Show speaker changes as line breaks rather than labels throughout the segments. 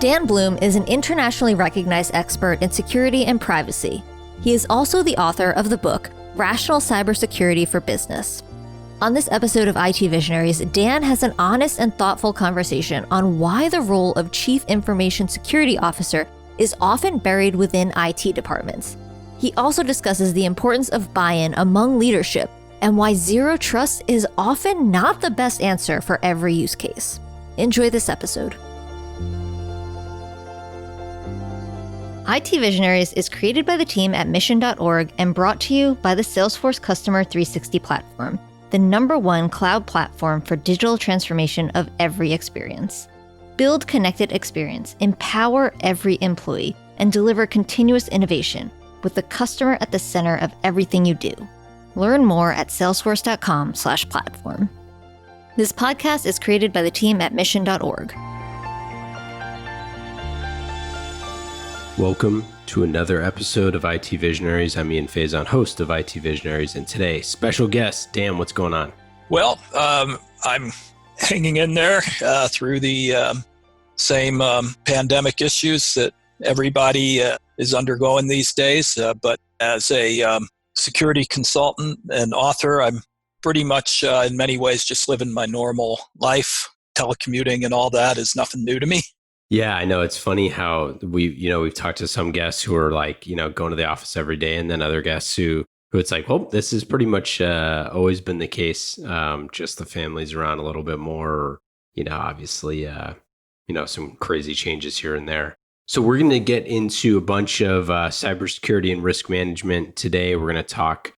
Dan Blum is an internationally recognized expert in security and privacy. He is also the author of the book, Rational Cybersecurity for Business. On this episode of IT Visionaries, Dan has an honest and thoughtful conversation on why the role of Chief Information Security Officer is often buried within IT departments. He also discusses the importance of buy-in among leadership and why zero trust is often not the best answer for every use case. Enjoy this episode. IT Visionaries is created by the team at mission.org and brought to you by the Salesforce Customer 360 platform, the #1 cloud platform for digital transformation of every experience. Build connected experience, empower every employee, and deliver continuous innovation with the customer at the center of everything you do. Learn more at salesforce.com/platform. This podcast is created by the team at mission.org.
Welcome to another episode of IT Visionaries. I'm Ian Faison, host of IT Visionaries, and today, special guest, Dan, what's going on?
Well, I'm hanging in there through the same pandemic issues that everybody is undergoing these days, but as a security consultant and author, I'm pretty much in many ways just living my normal life. Telecommuting and all that is nothing new to me.
Yeah, I know. It's funny how we've talked to some guests who are like, going to the office every day, and then other guests who it's like, well, this has pretty much always been the case. Just the family's around a little bit more, obviously, some crazy changes here and there. So we're going to get into a bunch of cybersecurity and risk management today. We're going to talk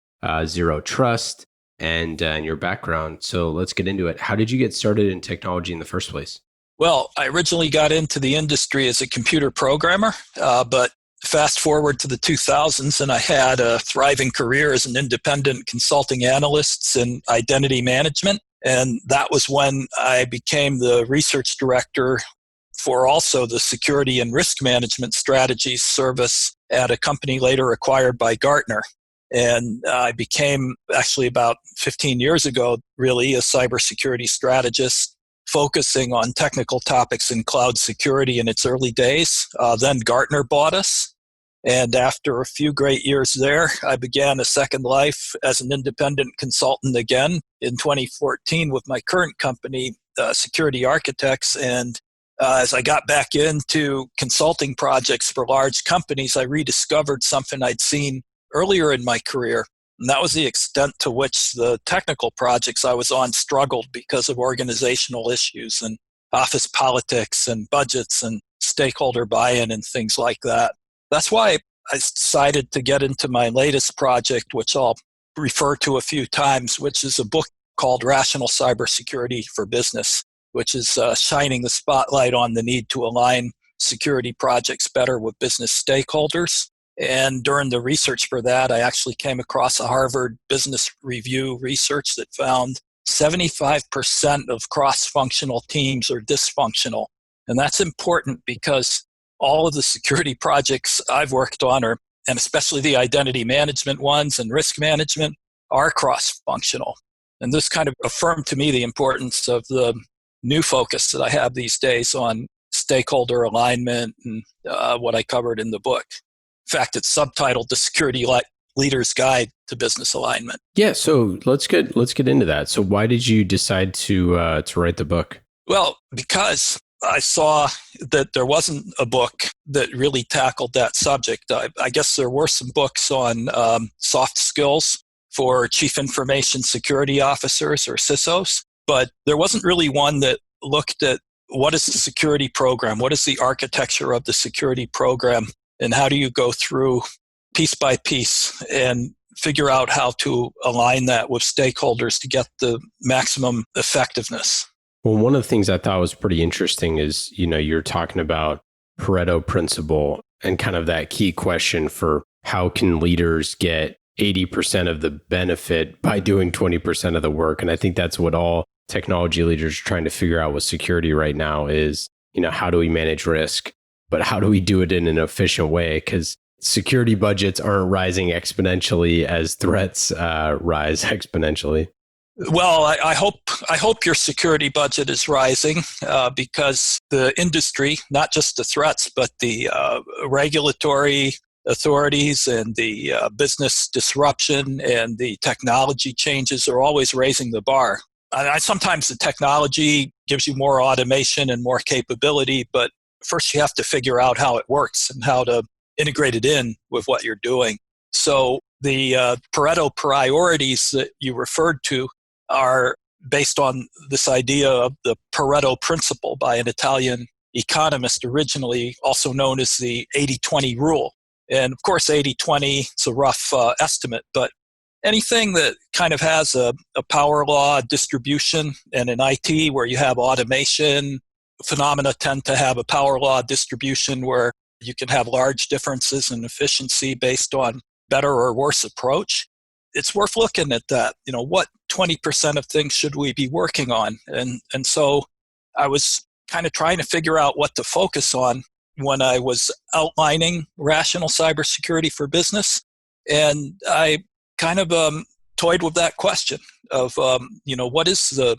zero trust and your background. So let's get into it. How did you get started in technology in the first place?
Well, I originally got into the industry as a computer programmer, but fast forward to the 2000s and I had a thriving career as an independent consulting analyst in identity management. And that was when I became the research director for also the security and risk management strategies service at a company later acquired by Gartner. And I became, actually about 15 years ago, really a cybersecurity strategist, focusing on technical topics in cloud security in its early days. Then Gartner bought us. And after a few great years there, I began a second life as an independent consultant again in 2014 with my current company, Security Architects. And as I got back into consulting projects for large companies, I rediscovered something I'd seen earlier in my career. And that was the extent to which the technical projects I was on struggled because of organizational issues and office politics and budgets and stakeholder buy-in and things like that. That's why I decided to get into my latest project, which I'll refer to a few times, which is a book called Rational Cybersecurity for Business, which is shining the spotlight on the need to align security projects better with business stakeholders. And during the research for that, I actually came across a Harvard Business Review research that found 75% of cross-functional teams are dysfunctional. And that's important because all of the security projects I've worked on, and especially the identity management ones and risk management, are cross-functional. And this kind of affirmed to me the importance of the new focus that I have these days on stakeholder alignment and what I covered in the book. In fact, it's subtitled The Security Leader's Guide to Business Alignment.
Yeah, so let's get into that. So why did you decide to write the book?
Well, because I saw that there wasn't a book that really tackled that subject. I guess there were some books on soft skills for Chief Information Security Officers or CISOs, but there wasn't really one that looked at what is the security program, what is the architecture of the security program, and how do you go through piece by piece and figure out how to align that with stakeholders to get the maximum effectiveness.
Well, one of the things I thought was pretty interesting is, you're talking about Pareto Principle and kind of that key question for how can leaders get 80% of the benefit by doing 20% of the work. And I think that's what all technology leaders are trying to figure out with security right now is, how do we manage risk? But how do we do it in an efficient way? Because security budgets aren't rising exponentially as threats rise exponentially.
Well, I hope your security budget is rising because the industry, not just the threats, but the regulatory authorities and the business disruption and the technology changes are always raising the bar. Sometimes the technology gives you more automation and more capability, but first you have to figure out how it works and how to integrate it in with what you're doing. So the Pareto priorities that you referred to are based on this idea of the Pareto Principle by an Italian economist originally, also known as the 80-20 rule. And of course, 80-20 is a rough estimate, but anything that kind of has a power law distribution, and in IT where you have automation, phenomena tend to have a power law distribution where you can have large differences in efficiency based on better or worse approach. It's worth looking at that. What 20% of things should we be working on? And so I was kind of trying to figure out what to focus on when I was outlining Rational Cybersecurity for Business. And I kind of toyed with that question of, what is the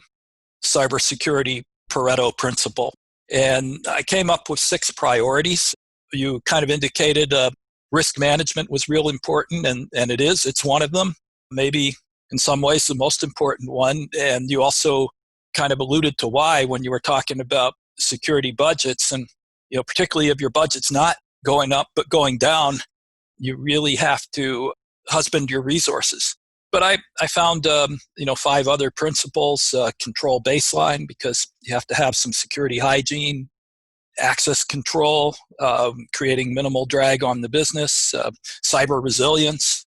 cybersecurity Pareto Principle? And I came up with 6 priorities. You kind of indicated risk management was real important, and it is. It's one of them. Maybe in some ways the most important one. And you also kind of alluded to why when you were talking about security budgets. And particularly if your budget's not going up but going down, you really have to husband your resources. But I found 5 other principles: control baseline, because you have to have some security hygiene; access control, creating minimal drag on the business; cyber resilience;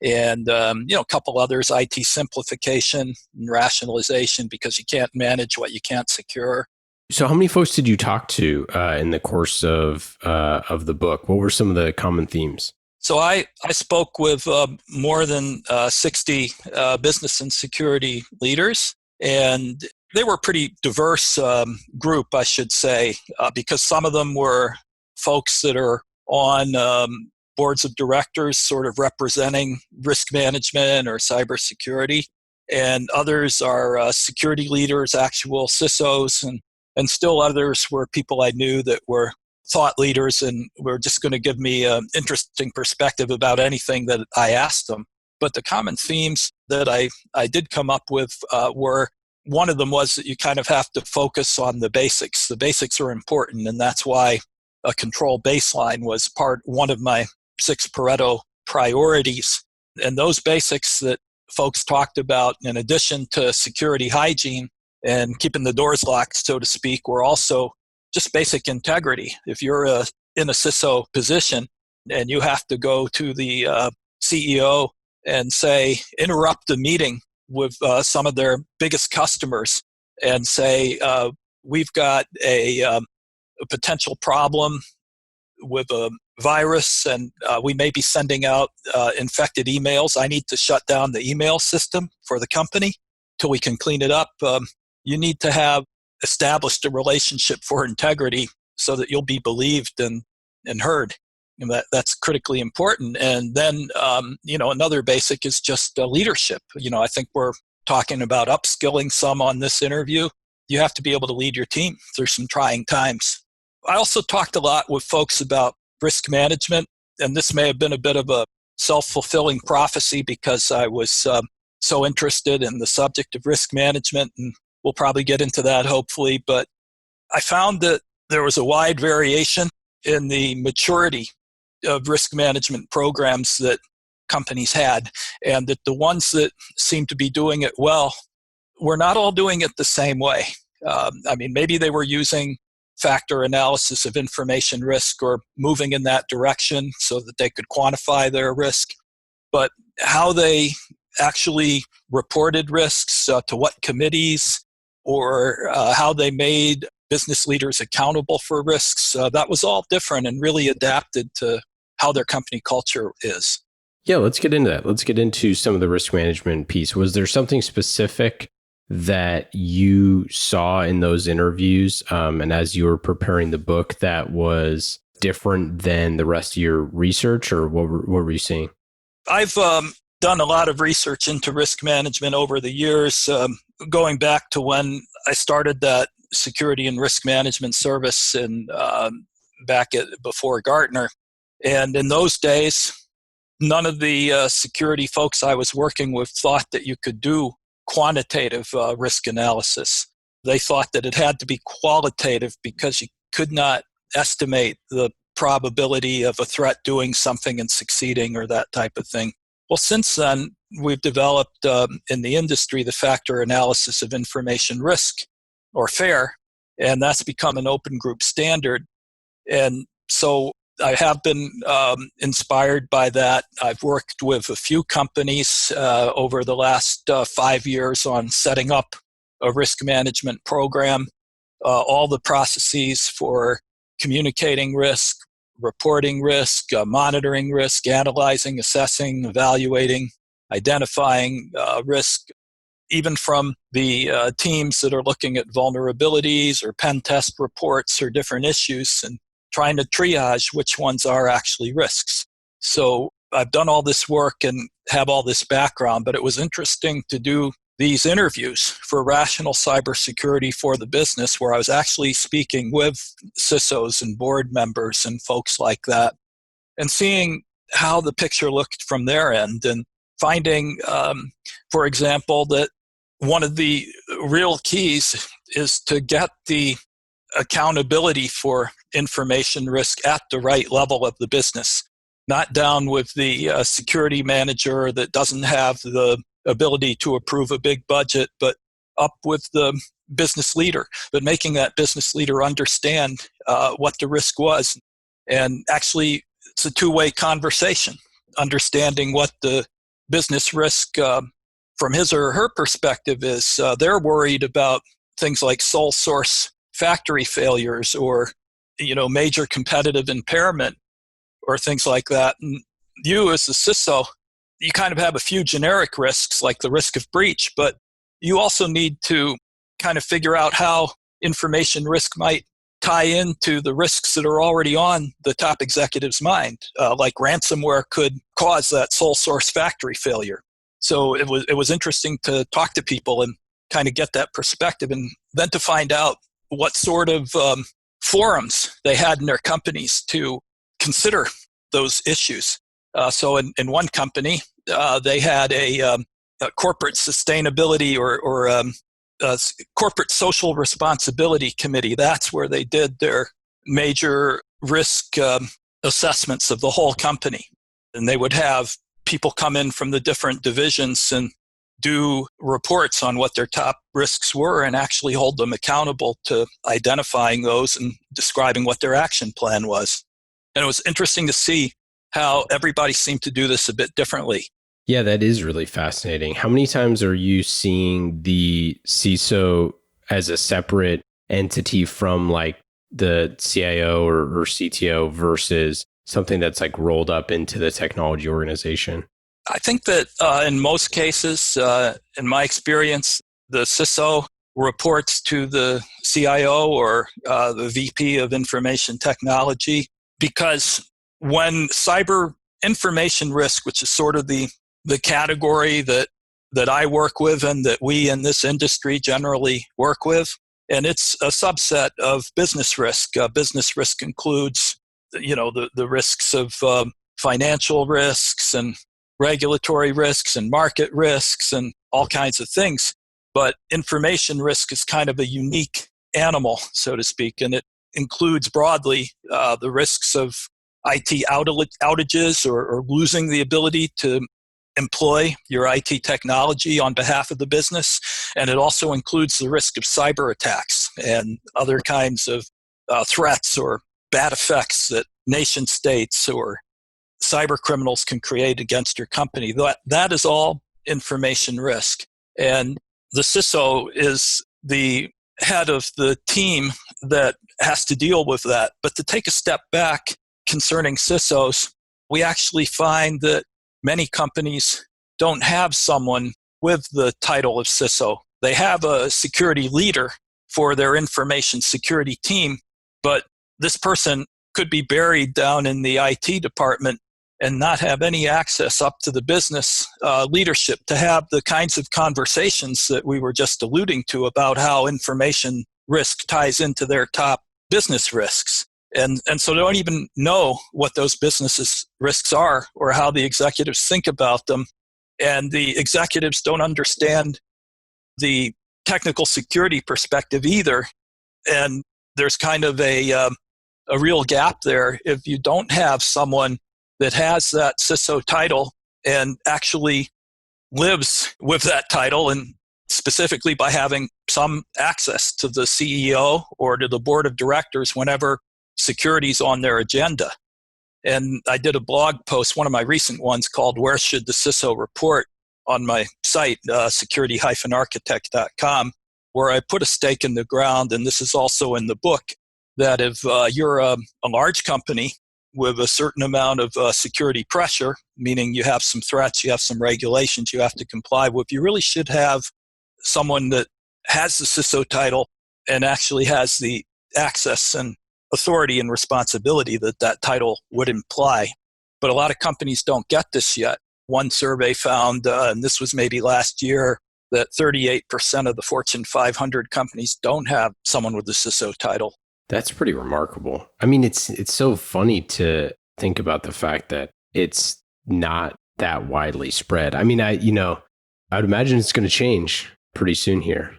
and a couple others: IT simplification and rationalization, because you can't manage what you can't secure.
So how many folks did you talk to in the course of the book? What were some of the common themes?
So I spoke with more than 60 business and security leaders, and they were a pretty diverse group, I should say, because some of them were folks that are on boards of directors sort of representing risk management or cybersecurity, and others are security leaders, actual CISOs, and still others were people I knew that were thought leaders and were just going to give me an interesting perspective about anything that I asked them. But the common themes that I did come up with were, one of them was that you kind of have to focus on the basics. The basics are important, and that's why a control baseline was one of my 6 Pareto priorities. And those basics that folks talked about, in addition to security hygiene and keeping the doors locked, so to speak, were also just basic integrity. If you're in a CISO position and you have to go to the CEO and say, interrupt the meeting with some of their biggest customers and say, we've got a potential problem with a virus and we may be sending out infected emails. I need to shut down the email system for the company till we can clean it up. You need to have established a relationship for integrity so that you'll be believed and heard. And that's critically important. And then, another basic is just leadership. I think we're talking about upskilling some on this interview. You have to be able to lead your team through some trying times. I also talked a lot with folks about risk management, and this may have been a bit of a self-fulfilling prophecy because I was so interested in the subject of risk management, and we'll probably get into that hopefully. But I found that there was a wide variation in the maturity of risk management programs that companies had, and that the ones that seemed to be doing it well were not all doing it the same way. Maybe they were using factor analysis of information risk or moving in that direction so that they could quantify their risk, but how they actually reported risks to what committees, or how they made business leaders accountable for risks, that was all different and really adapted to how their company culture is.
Yeah, let's get into that. Let's get into some of the risk management piece. Was there something specific that you saw in those interviews and as you were preparing the book that was different than the rest of your research, or what were you seeing?
I've done a lot of research into risk management over the years, going back to when I started that security and risk management service before Gartner. And in those days, none of the security folks I was working with thought that you could do quantitative risk analysis. They thought that it had to be qualitative because you could not estimate the probability of a threat doing something and succeeding or that type of thing. Well, since then, we've developed in the industry the factor analysis of information risk, or FAIR, and that's become an open group standard. And so I have been inspired by that. I've worked with a few companies over the last 5 years on setting up a risk management program, all the processes for communicating risk, reporting risk, monitoring risk, analyzing, assessing, evaluating, identifying risk, even from the teams that are looking at vulnerabilities or pen test reports or different issues and trying to triage which ones are actually risks. So I've done all this work and have all this background, but it was interesting to do these interviews for Rational Cybersecurity for the Business, where I was actually speaking with CISOs and board members and folks like that, and seeing how the picture looked from their end, and finding, for example, that one of the real keys is to get the accountability for information risk at the right level of the business, not down with the security manager that doesn't have the ability to approve a big budget, but up with the business leader, but making that business leader understand what the risk was. And actually, it's a two-way conversation, understanding what the business risk from his or her perspective is. They're worried about things like sole source factory failures or major competitive impairment or things like that. And you as a CISO, you kind of have a few generic risks like the risk of breach, but you also need to kind of figure out how information risk might tie into the risks that are already on the top executive's mind, like ransomware could cause that sole source factory failure. So it was interesting to talk to people and kind of get that perspective, and then to find out what sort of forums they had in their companies to consider those issues. So in one company, they had a corporate sustainability or corporate social responsibility committee. That's where they did their major risk assessments of the whole company. And they would have people come in from the different divisions and do reports on what their top risks were and actually hold them accountable to identifying those and describing what their action plan was. And it was interesting to see how everybody seemed to do this a bit differently.
Yeah, that is really fascinating. How many times are you seeing the CISO as a separate entity from like the CIO or CTO versus something that's like rolled up into the technology organization?
I think that in most cases, in my experience, the CISO reports to the CIO or the VP of Information Technology, because when cyber information risk, which is sort of the category that I work with and that we in this industry generally work with, and it's a subset of business risk. Business risk includes, the risks of financial risks and regulatory risks and market risks and all kinds of things. But information risk is kind of a unique animal, so to speak, and it includes broadly the risks of IT outages or losing the ability to employ your IT technology on behalf of the business. And it also includes the risk of cyber attacks and other kinds of threats or bad effects that nation states or cyber criminals can create against your company. That is all information risk. And the CISO is the head of the team that has to deal with that. But to take a step back concerning CISOs, we actually find that many companies don't have someone with the title of CISO. They have a security leader for their information security team, but this person could be buried down in the IT department and not have any access up to the business leadership to have the kinds of conversations that we were just alluding to about how information risk ties into their top business risks. And so they don't even know what those business risks are or how the executives think about them. And the executives don't understand the technical security perspective either. And there's kind of a real gap there if you don't have someone that has that CISO title and actually lives with that title, and specifically by having some access to the CEO or to the board of directors whenever security is on their agenda. And I did a blog post, one of my recent ones, called Where Should the CISO Report, on my site, security-architect.com, where I put a stake in the ground, and this is also in the book, that if you're a large company with a certain amount of security pressure, meaning you have some threats, you have some regulations you have to comply with, you really should have someone that has the CISO title and actually has the access and authority and responsibility that that title would imply. But a lot of companies don't get this yet. One survey found, and this was maybe last year, that 38% of the Fortune 500 companies don't have someone with the CISO title.
That's pretty remarkable. I mean, it's so funny to think about the fact that it's not that widely spread. I mean, I would imagine it's going to change pretty soon here.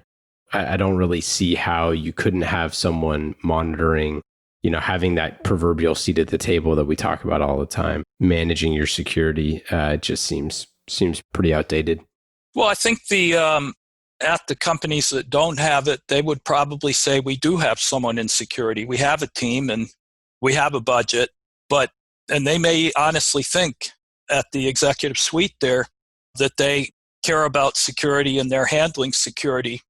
I don't really see how you couldn't have someone monitoring, having that proverbial seat at the table that we talk about all the time, managing your security. It just seems pretty outdated.
Well, I think at the companies that don't have it, they would probably say, we do have someone in security. We have a team and we have a budget, and they may honestly think at the executive suite there that they care about security and they're handling security.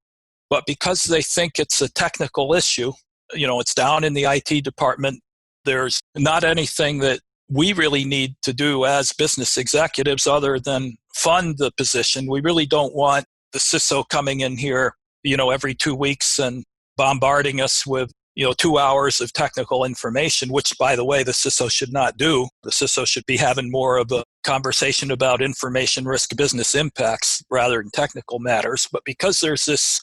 But because they think it's a technical issue, it's down in the IT department, there's not anything that we really need to do as business executives other than fund the position. We really don't want the CISO coming in here, every 2 weeks and bombarding us with, 2 hours of technical information, which, by the way, the CISO should not do. The CISO should be having more of a conversation about information risk business impacts rather than technical matters. But because there's this,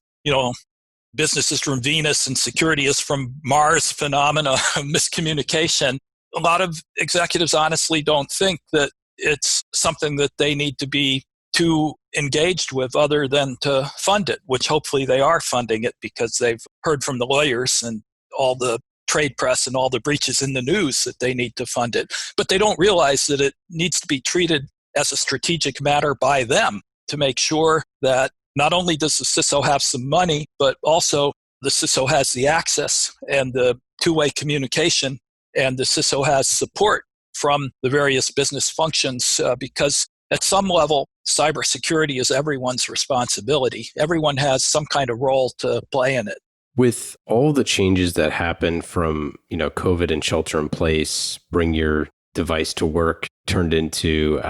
business is from Venus and security is from Mars phenomena of miscommunication, a lot of executives honestly don't think that it's something that they need to be too engaged with other than to fund it, which hopefully they are funding it because they've heard from the lawyers and all the trade press and all the breaches in the news that they need to fund it. But they don't realize that it needs to be treated as a strategic matter by them to make sure that not only does the CISO have some money, but also the CISO has the access and the two-way communication, and the CISO has support from the various business functions because at some level, cybersecurity is everyone's responsibility. Everyone has some kind of role to play in it.
With all the changes that happen from, COVID and shelter in place, bring your device to work turned into,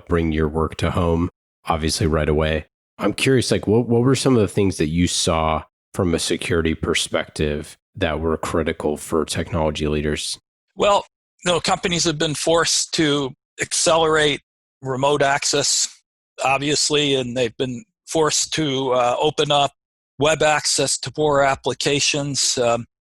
bring your work to home, obviously right away. I'm curious, what were some of the things that you saw from a security perspective that were critical for technology leaders?
Well, companies have been forced to accelerate remote access, obviously, and they've been forced to open up web access to more applications.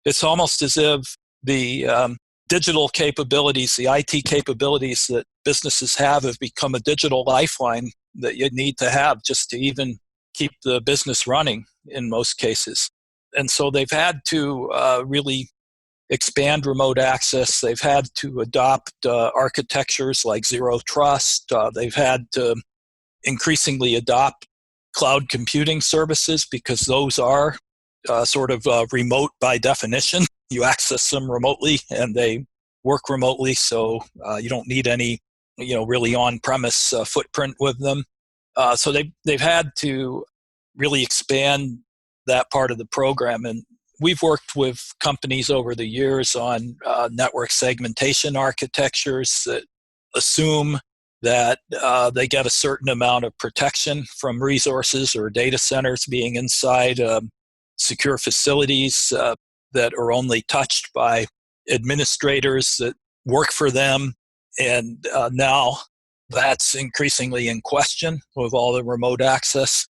It's almost as if the digital capabilities, the IT capabilities that businesses have become a digital lifeline that you need to have just to even keep the business running in most cases. And so they've had to really expand remote access. They've had to adopt architectures like zero trust. They've had to increasingly adopt cloud computing services because those are sort of remote by definition. You access them remotely and they work remotely, so you don't need any really on-premise footprint with them. So they've had to really expand that part of the program. And we've worked with companies over the years on network segmentation architectures that assume that they get a certain amount of protection from resources or data centers being inside secure facilities that are only touched by administrators that work for them. And now that's increasingly in question with all the remote access.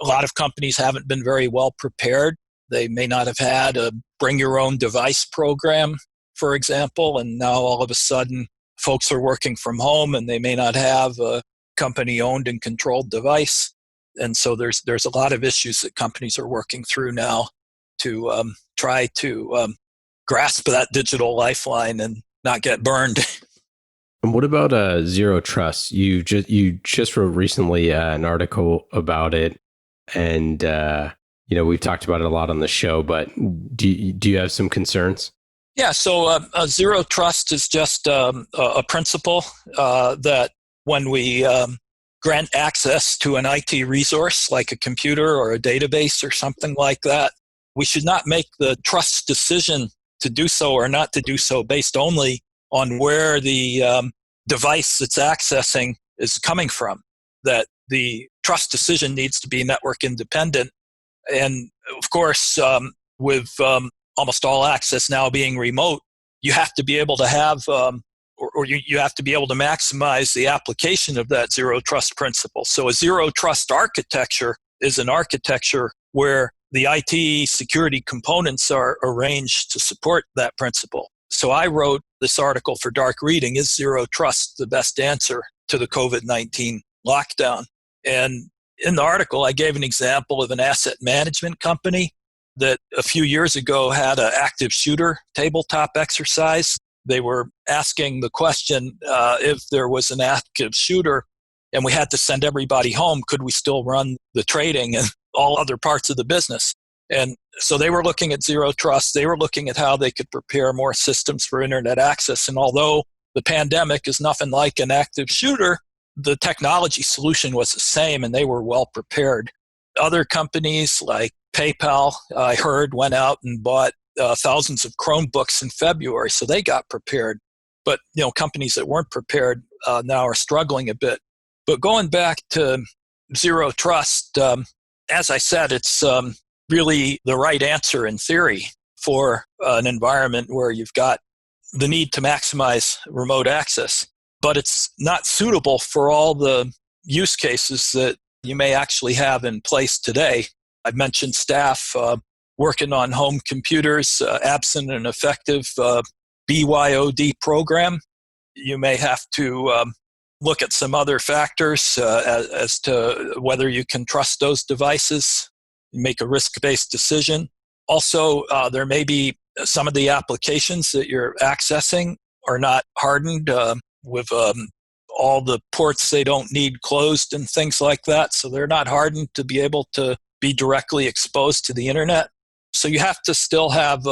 A lot of companies haven't been very well prepared. They may not have had a bring your own device program, for example, and now all of a sudden folks are working from home and they may not have a company owned and controlled device. And so there's a lot of issues that companies are working through now to try to grasp that digital lifeline and not get burned.
And what about zero trust? You just wrote recently an article about it, and we've talked about it a lot on the show. But do you have some concerns?
Yeah, so zero trust is just a principle that when we grant access to an IT resource like a computer or a database or something like that, we should not make the trust decision to do so or not to do so based only on where the device that's accessing is coming from. That the trust decision needs to be network independent. And of course, with almost all access now being remote, you have to be able to have you have to be able to maximize the application of that zero trust principle. So a zero trust architecture is an architecture where the IT security components are arranged to support that principle. So I wrote this article for Dark Reading, Is Zero Trust the Best Answer to the COVID-19 Lockdown? And in the article, I gave an example of an asset management company that a few years ago had an active shooter tabletop exercise. They were asking the question, if there was an active shooter and we had to send everybody home, could we still run the trading and all other parts of the business? And so they were looking at zero trust. They were looking at how they could prepare more systems for internet access. And although the pandemic is nothing like an active shooter, the technology solution was the same and they were well prepared. Other companies like PayPal, I heard, went out and bought thousands of Chromebooks in February, so they got prepared. But companies that weren't prepared now are struggling a bit. But going back to zero trust, as I said, it's really the right answer in theory for an environment where you've got the need to maximize remote access. But it's not suitable for all the use cases that you may actually have in place today. I've mentioned staff working on home computers, absent an effective BYOD program. You may have to look at some other factors as to whether you can trust those devices, make a risk-based decision. Also, there may be some of the applications that you're accessing are not hardened with all the ports they don't need closed and things like that. So they're not hardened to be able to be directly exposed to the internet. So you have to still have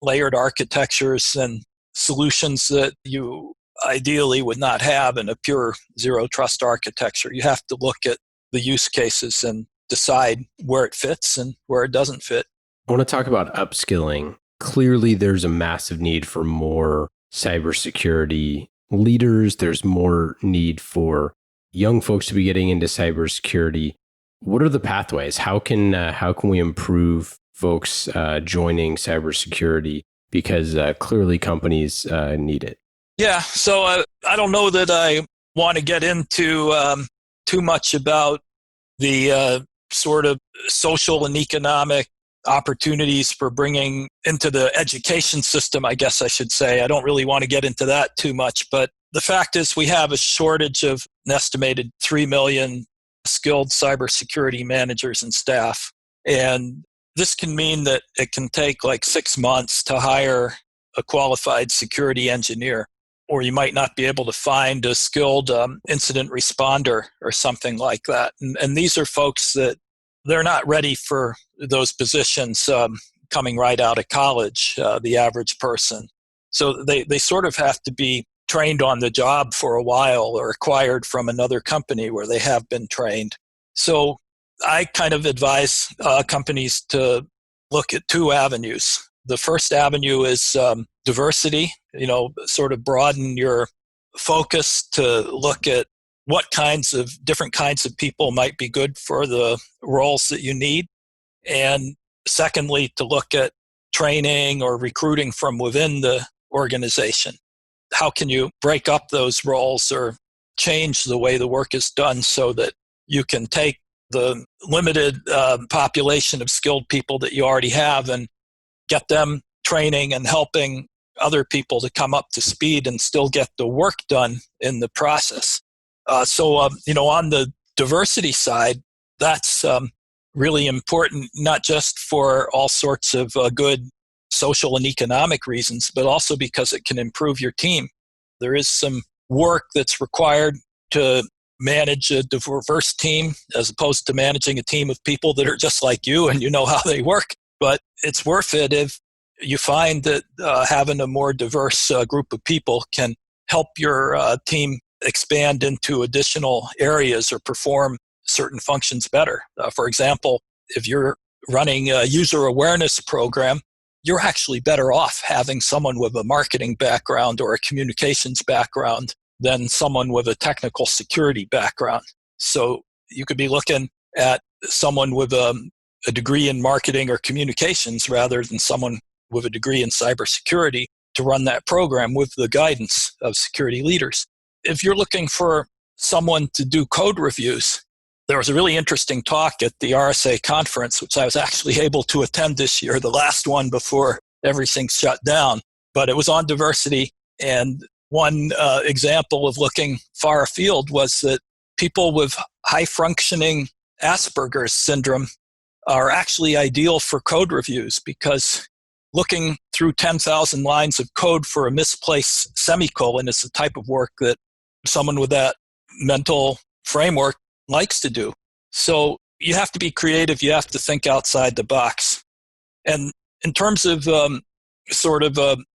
layered architectures and solutions that you ideally would not have in a pure zero trust architecture. You have to look at the use cases and decide where it fits and where it doesn't fit.
I want to talk about upskilling. Clearly, there's a massive need for more cybersecurity leaders. There's more need for young folks to be getting into cybersecurity. What are the pathways? How can we improve folks joining cybersecurity? Because clearly companies need it.
Yeah, so I don't know that I want to get into too much about the sort of social and economic opportunities for bringing into the education system, I guess I should say. I don't really want to get into that too much, but the fact is we have a shortage of an estimated 3 million skilled cybersecurity managers and staff. And this can mean that it can take like 6 months to hire a qualified security engineer, or you might not be able to find a skilled incident responder or something like that. And these are folks that they're not ready for those positions coming right out of college, the average person. So they sort of have to be trained on the job for a while or acquired from another company where they have been trained. So I kind of advise companies to look at two avenues. The first avenue is diversity, sort of broaden your focus to look at what different kinds of people might be good for the roles that you need. And secondly, to look at training or recruiting from within the organization. how can you break up those roles or change the way the work is done so that you can take the limited population of skilled people that you already have and get them training and helping other people to come up to speed and still get the work done in the process. On the diversity side, that's really important, not just for all sorts of good social and economic reasons, but also because it can improve your team. There is some work that's required to manage a diverse team as opposed to managing a team of people that are just like you and you know how they work. But it's worth it if you find that having a more diverse group of people can help your team expand into additional areas or perform certain functions better. For example, if you're running a user awareness program, you're actually better off having someone with a marketing background or a communications background than someone with a technical security background. So you could be looking at someone with a degree in marketing or communications rather than someone with a degree in cybersecurity to run that program with the guidance of security leaders. If you're looking for someone to do code reviews, there was a really interesting talk at the RSA conference, which I was actually able to attend this year, the last one before everything shut down. But it was on diversity. And one example of looking far afield was that people with high-functioning Asperger's syndrome are actually ideal for code reviews because looking through 10,000 lines of code for a misplaced semicolon is the type of work that someone with that mental framework likes to do. So you have to be creative. You have to think outside the box. And in terms of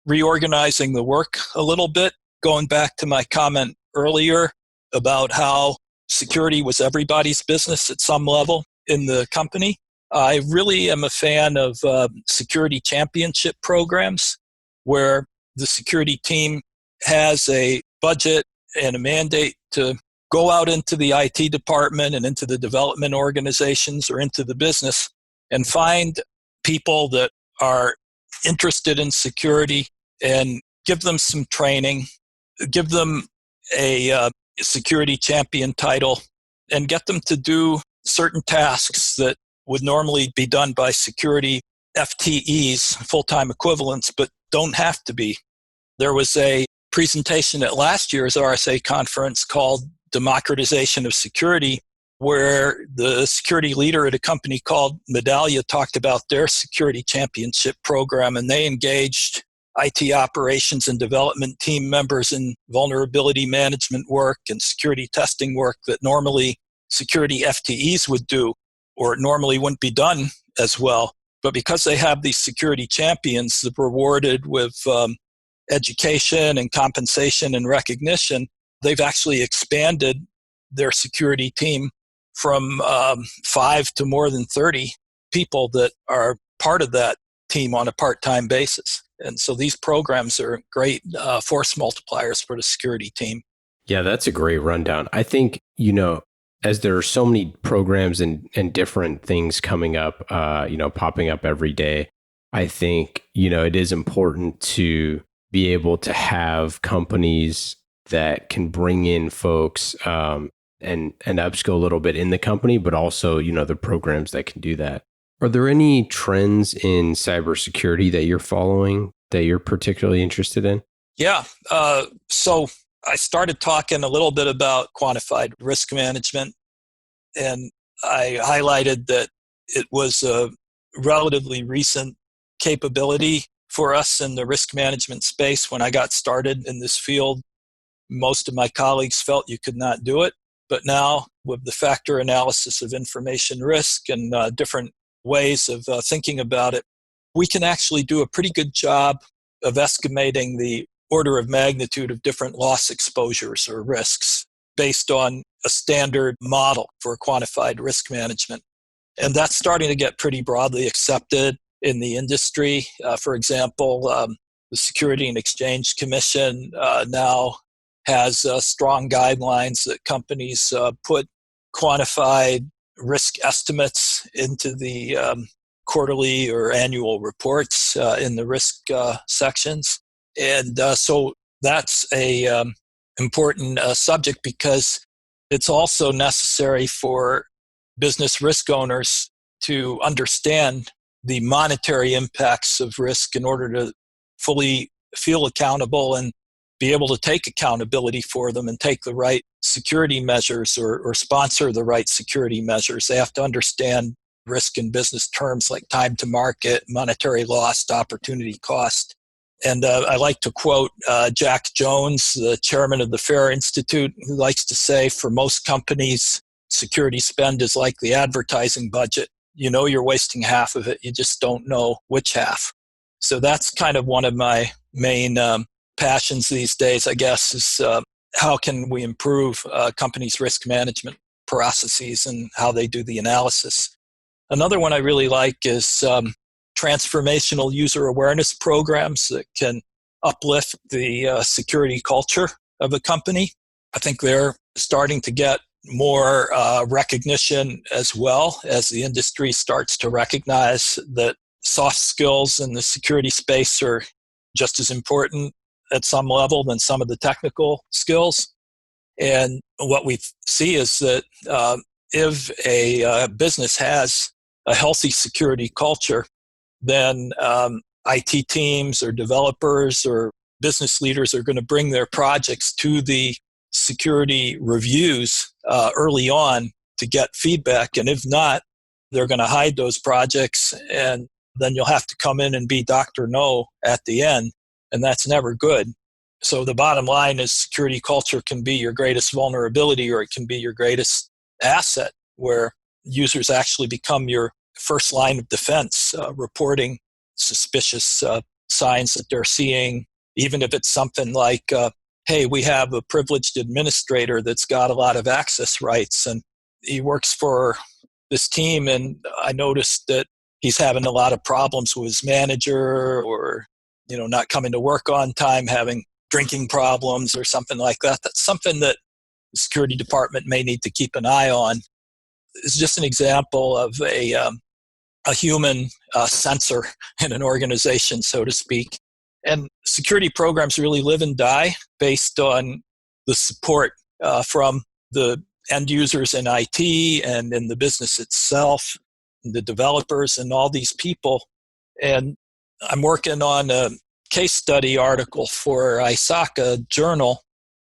reorganizing the work a little bit, going back to my comment earlier about how security was everybody's business at some level in the company, I really am a fan of security championship programs where the security team has a budget and a mandate to go out into the IT department and into the development organizations or into the business and find people that are interested in security and give them some training, give them a security champion title, and get them to do certain tasks that would normally be done by security FTEs, full-time equivalents, but don't have to be. There was a presentation at last year's RSA conference called Democratization of Security, where the security leader at a company called Medallia talked about their security championship program, and they engaged IT operations and development team members in vulnerability management work and security testing work that normally security FTEs would do, or it normally wouldn't be done as well. But because they have these security champions that are rewarded with education and compensation and recognition, they've actually expanded their security team from 5 to more than 30 people that are part of that team on a part-time basis. And so these programs are great force multipliers for the security team.
Yeah, that's a great rundown. I think, as there are so many programs and different things coming up, popping up every day, I think, it is important to be able to have companies that can bring in folks and upskill a little bit in the company, but also, the programs that can do that. Are there any trends in cybersecurity that you're following that you're particularly interested in?
Yeah. So I started talking a little bit about quantified risk management, and I highlighted that it was a relatively recent capability for us in the risk management space. When I got started in this field, most of my colleagues felt you could not do it. But now, with the factor analysis of information risk and different ways of thinking about it, we can actually do a pretty good job of estimating the order of magnitude of different loss exposures or risks based on a standard model for quantified risk management. And that's starting to get pretty broadly accepted in the industry. For example, the Security and Exchange Commission now has strong guidelines that companies put quantified risk estimates into the quarterly or annual reports in the risk sections. And so that's a important subject because it's also necessary for business risk owners to understand the monetary impacts of risk in order to fully feel accountable and be able to take accountability for them and take the right security measures or sponsor the right security measures. They have to understand risk in business terms like time to market, monetary loss, opportunity cost. And I like to quote Jack Jones, the chairman of the FAIR Institute, who likes to say, for most companies, security spend is like the advertising budget. You know you're wasting half of it. You just don't know which half. So that's kind of one of my main passions these days, I guess, is how can we improve companies' risk management processes and how they do the analysis. Another one I really like is transformational user awareness programs that can uplift the security culture of a company. I think they're starting to get more recognition as well as the industry starts to recognize that soft skills in the security space are just as important at some level than some of the technical skills. And what we see is that if a business has a healthy security culture, then IT teams or developers or business leaders are going to bring their projects to the security reviews early on to get feedback. And if not, they're going to hide those projects, and then you'll have to come in and be Dr. No at the end, and that's never good. So the bottom line is security culture can be your greatest vulnerability, or it can be your greatest asset, where users actually become your first line of defense, reporting suspicious signs that they're seeing, even if it's something like, hey, we have a privileged administrator that's got a lot of access rights, and he works for this team, and I noticed that he's having a lot of problems with his manager, or not coming to work on time, having drinking problems or something like that. That's something that the security department may need to keep an eye on. It's just an example of a human sensor in an organization, so to speak. And security programs really live and die based on the support from the end users in IT and in the business itself, the developers and all these people. And I'm working on a case study article for ISACA journal,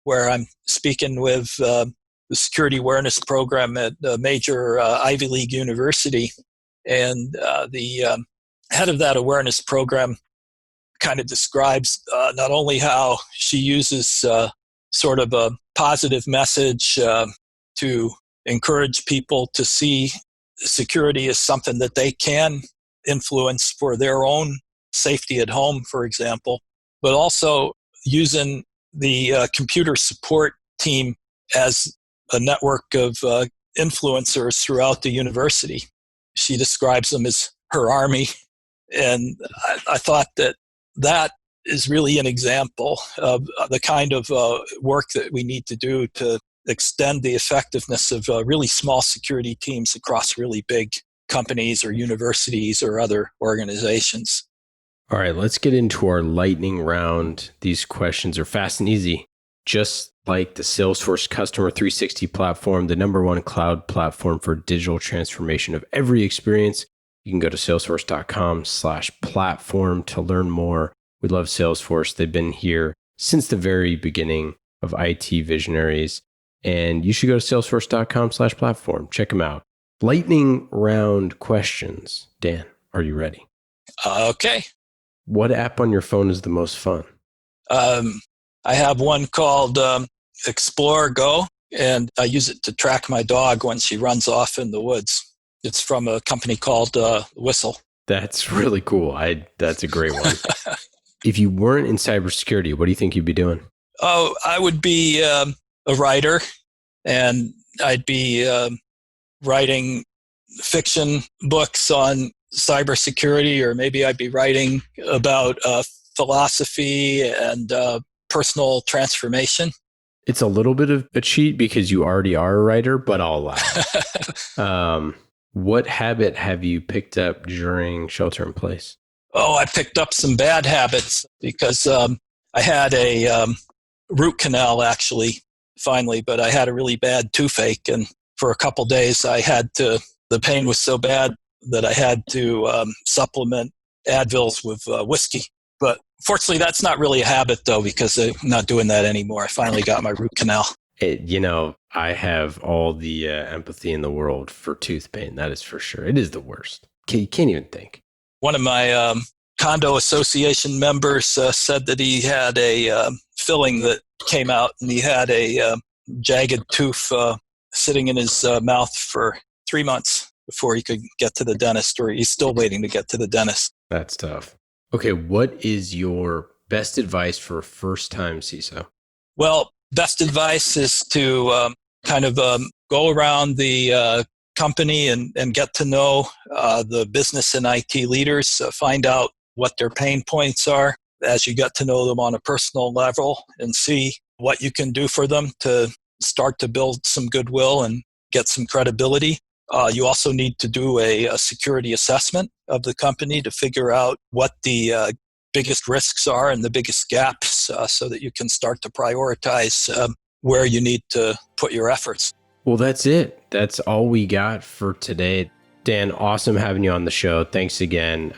where I'm speaking with the security awareness program at a major Ivy League university. And the head of that awareness program kind of describes not only how she uses sort of a positive message to encourage people to see security as something that they can influence for their own safety at home, for example, but also using the computer support team as a network of influencers throughout the university. She describes them as her army. And I thought that is really an example of the kind of work that we need to do to extend the effectiveness of really small security teams across really big companies or universities or other organizations.
All right, let's get into our lightning round. These questions are fast and easy. Just like the Salesforce Customer 360 platform, the #1 cloud platform for digital transformation of every experience. You can go to salesforce.com/platform to learn more. We love Salesforce. They've been here since the very beginning of IT Visionaries. And you should go to salesforce.com/platform. Check them out. Lightning round questions. Dan, are you ready?
Okay.
What app on your phone is the most fun?
I have one called Explore Go, and I use it to track my dog when she runs off in the woods. It's from a company called Whistle.
That's really cool. That's a great one. If you weren't in cybersecurity, what do you think you'd be doing?
Oh, I would be a writer, and I'd be writing fiction books on cybersecurity, or maybe I'd be writing about philosophy and personal transformation.
It's a little bit of a cheat because you already are a writer, but I'll allow it. What habit have you picked up during shelter in place?
Oh, I picked up some bad habits because I I had a root canal actually, finally, but I had a really bad toothache. And for a couple days, the pain was so bad that I had to supplement Advils with whiskey. But fortunately, that's not really a habit, though, because I'm not doing that anymore. I finally got my root canal.
I have all the empathy in the world for tooth pain. That is for sure. It is the worst. You can't even think.
One of my condo association members said that he had a filling that came out, and he had a jagged tooth sitting in his mouth for 3 months before he could get to the dentist, or he's still waiting to get to the dentist.
That's tough. Okay, what is your best advice for a first-time CISO?
Well, best advice is to go around the company and get to know the business and IT leaders, find out what their pain points are as you get to know them on a personal level, and see what you can do for them to start to build some goodwill and get some credibility. You also need to do a security assessment of the company to figure out what the biggest risks are and the biggest gaps so that you can start to prioritize where you need to put your efforts.
Well, that's it. That's all we got for today. Dan, awesome having you on the show. Thanks again.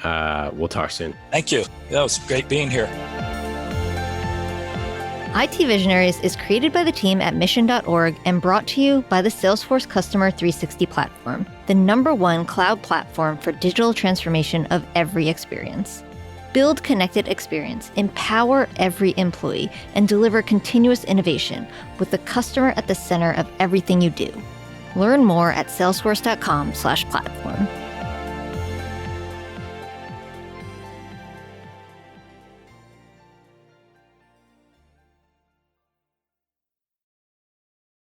We'll talk soon.
Thank you. That was great being here.
IT Visionaries is created by the team at mission.org and brought to you by the Salesforce Customer 360 platform, the #1 cloud platform for digital transformation of every experience. Build connected experience, empower every employee, and deliver continuous innovation with the customer at the center of everything you do. Learn more at salesforce.com/platform.